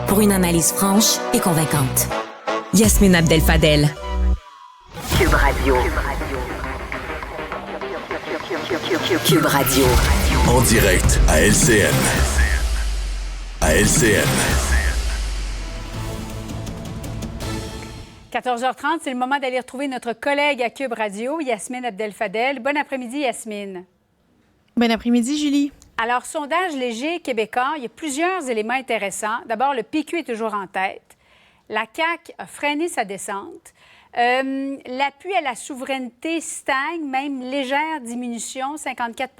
pour une analyse franche et convaincante. Yasmine Abdel-Fadel. Cube Radio. Cube Radio. En direct à LCN. À LCN. 14h30, c'est le moment d'aller retrouver notre collègue à Cube Radio, Yasmine Abdel-Fadel. Bon après-midi, Yasmine. Bon après-midi, Julie. Alors, sondage léger québécois, il y a plusieurs éléments intéressants. D'abord, le PQ est toujours en tête. La CAQ a freiné sa descente. L'appui à la souveraineté stagne, même légère diminution, 54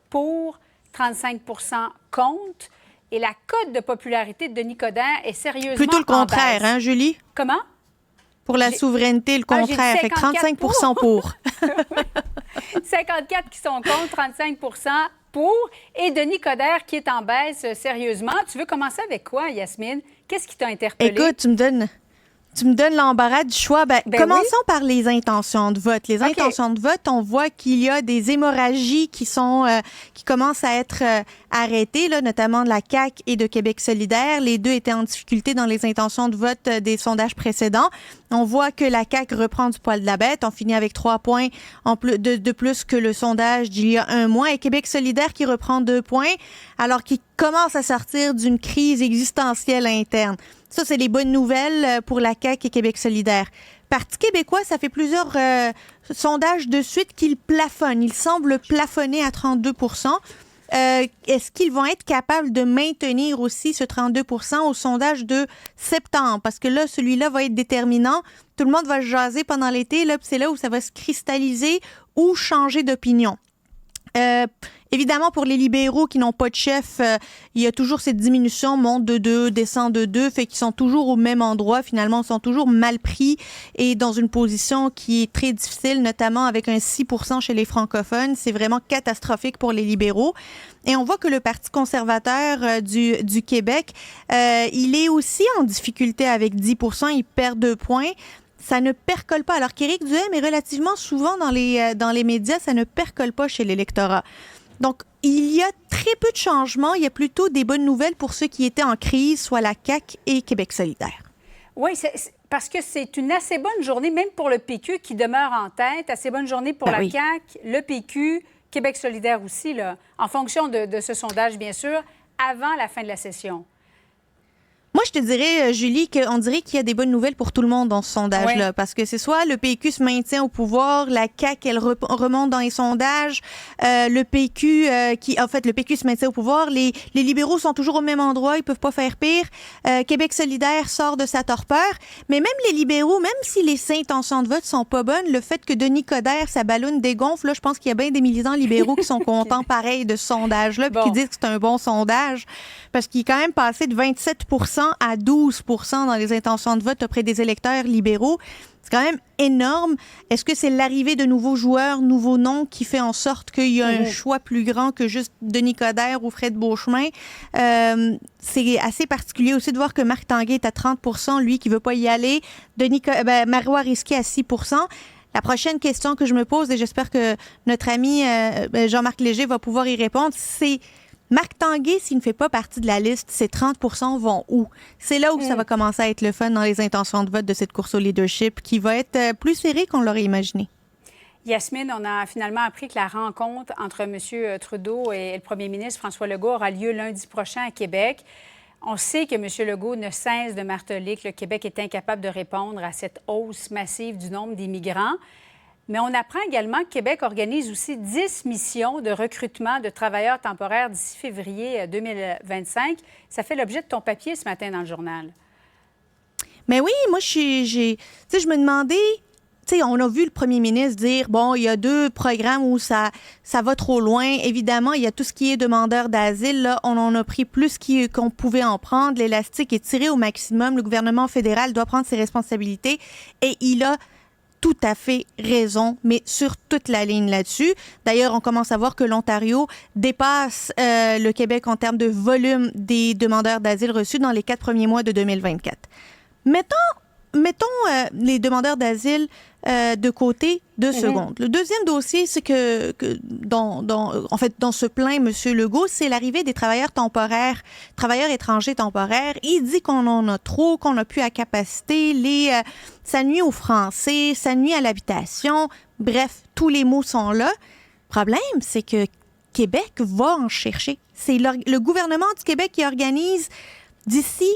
pour, 35 contre. Et la cote de popularité de Denis Coderre est sérieusement plutôt le contraire, hein, Julie? Comment? Pour la souveraineté, le contraire. Fait 35 pour. 54 qui sont contre, 35 pour. Et Denis Coderre qui est en baisse sérieusement. Tu veux commencer avec quoi, Yasmine? Qu'est-ce qui t'a interpellé? Écoute, tu me donnes l'embarras du choix. Commençons par les intentions de vote. Les intentions de vote, on voit qu'il y a des hémorragies qui commencent à être arrêtées, là, notamment de la CAQ et de Québec solidaire. Les deux étaient en difficulté dans les intentions de vote des sondages précédents. On voit que la CAQ reprend du poil de la bête. On finit avec 3 points de plus que le sondage d'il y a un mois. Et Québec solidaire qui reprend 2 points, alors qu'il commence à sortir d'une crise existentielle interne. Ça, c'est les bonnes nouvelles pour la CAQ et Québec solidaire. Parti québécois, ça fait plusieurs sondages de suite qu'il plafonne. Il semble plafonner à 32 Est-ce qu'ils vont être capables de maintenir aussi ce 32 au sondage de septembre? Parce que là, celui-là va être déterminant. Tout le monde va se jaser pendant l'été. Là, c'est là où ça va se cristalliser ou changer d'opinion. Évidemment, pour les libéraux qui n'ont pas de chef, il y a toujours cette diminution, monte de 2, descend de 2, fait qu'ils sont toujours au même endroit. Finalement, ils sont toujours mal pris et dans une position qui est très difficile, notamment avec un 6 chez les francophones. C'est vraiment catastrophique pour les libéraux. Et on voit que le Parti conservateur du Québec, il est aussi en difficulté avec 10 il perd 2 points. Ça ne percole pas. Alors qu'Éric Duhaime est relativement souvent dans les médias, ça ne percole pas chez l'électorat. Donc, il y a très peu de changements. Il y a plutôt des bonnes nouvelles pour ceux qui étaient en crise, soit la CAQ et Québec solidaire. Oui, parce que c'est une assez bonne journée, même pour le PQ qui demeure en tête. Assez bonne journée pour la CAQ, le PQ, Québec solidaire aussi, là, en fonction de ce sondage, bien sûr, avant la fin de la session. Moi, je te dirais, Julie, qu'on dirait qu'il y a des bonnes nouvelles pour tout le monde dans ce sondage-là. Oui. Parce que c'est soit le PQ se maintient au pouvoir, la CAQ, elle remonte dans les sondages, le PQ se maintient au pouvoir, les libéraux sont toujours au même endroit, ils peuvent pas faire pire. Québec solidaire sort de sa torpeur. Mais même les libéraux, même si les intentions de vote sont pas bonnes, le fait que Denis Coderre, sa balloune dégonfle, là, je pense qu'il y a bien des militants libéraux qui sont contents, pareil, de ce sondage-là, puis qui disent que c'est un bon sondage. Parce qu'il est quand même passé de 27 à 12 dans les intentions de vote auprès des électeurs libéraux. C'est quand même énorme. Est-ce que c'est l'arrivée de nouveaux joueurs, nouveaux noms qui fait en sorte qu'il y a un choix plus grand que juste Denis Coderre ou Fred Beauchemin? C'est assez particulier aussi de voir que Marc Tanguay est à 30 lui qui veut pas y aller. Marois Risky à 6 La prochaine question que je me pose, et j'espère que notre ami Jean-Marc Léger va pouvoir y répondre, c'est Marc Tanguay, s'il ne fait pas partie de la liste, ces 30 vont où? C'est là où ça va commencer à être le fun dans les intentions de vote de cette course au leadership qui va être plus serrée qu'on l'aurait imaginé. Yasmine, on a finalement appris que la rencontre entre M. Trudeau et le premier ministre François Legault aura lieu lundi prochain à Québec. On sait que M. Legault ne cesse de marteler que le Québec est incapable de répondre à cette hausse massive du nombre d'immigrants. Mais on apprend également que Québec organise aussi 10 missions de recrutement de travailleurs temporaires d'ici février 2025. Ça fait l'objet de ton papier ce matin dans le journal. Mais oui, moi, je me demandais, on a vu le premier ministre dire, bon, il y a 2 programmes où ça va trop loin. Évidemment, il y a tout ce qui est demandeur d'asile. Là, on en a pris plus qu'on pouvait en prendre. L'élastique est tiré au maximum. Le gouvernement fédéral doit prendre ses responsabilités. Et il a tout à fait raison, mais sur toute la ligne là-dessus. D'ailleurs, on commence à voir que l'Ontario dépasse le Québec en termes de volume des demandeurs d'asile reçus dans les 4 premiers mois de 2024. Mettons les demandeurs d'asile de côté 2 secondes. Le deuxième dossier, c'est que dans ce plein, M. Legault, c'est l'arrivée des travailleurs étrangers temporaires. Il dit qu'on en a trop, qu'on n'a plus à capacité, ça nuit aux Français, ça nuit à l'habitation. Bref, tous les mots sont là. Le problème, c'est que Québec va en chercher. C'est le gouvernement du Québec qui organise d'ici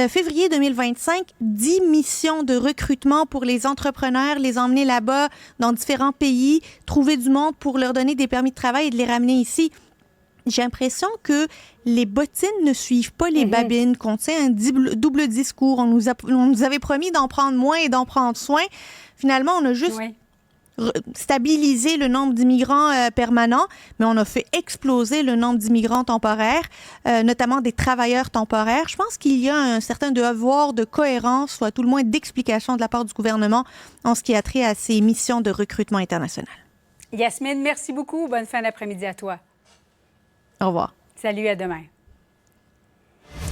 février 2025, 10 missions de recrutement pour les entrepreneurs, les emmener là-bas dans différents pays, trouver du monde pour leur donner des permis de travail et de les ramener ici. J'ai l'impression que les bottines ne suivent pas les babines, qu'on tient un double discours. On nous avait promis d'en prendre moins et d'en prendre soin. Finalement, on a juste stabilisé le nombre d'immigrants permanents, mais on a fait exploser le nombre d'immigrants temporaires, notamment des travailleurs temporaires. Je pense qu'il y a un certain devoir de cohérence, ou à tout le moins d'explication de la part du gouvernement en ce qui a trait à ces missions de recrutement international. Yasmine, merci beaucoup. Bonne fin d'après-midi à toi. Au revoir. Salut, à demain.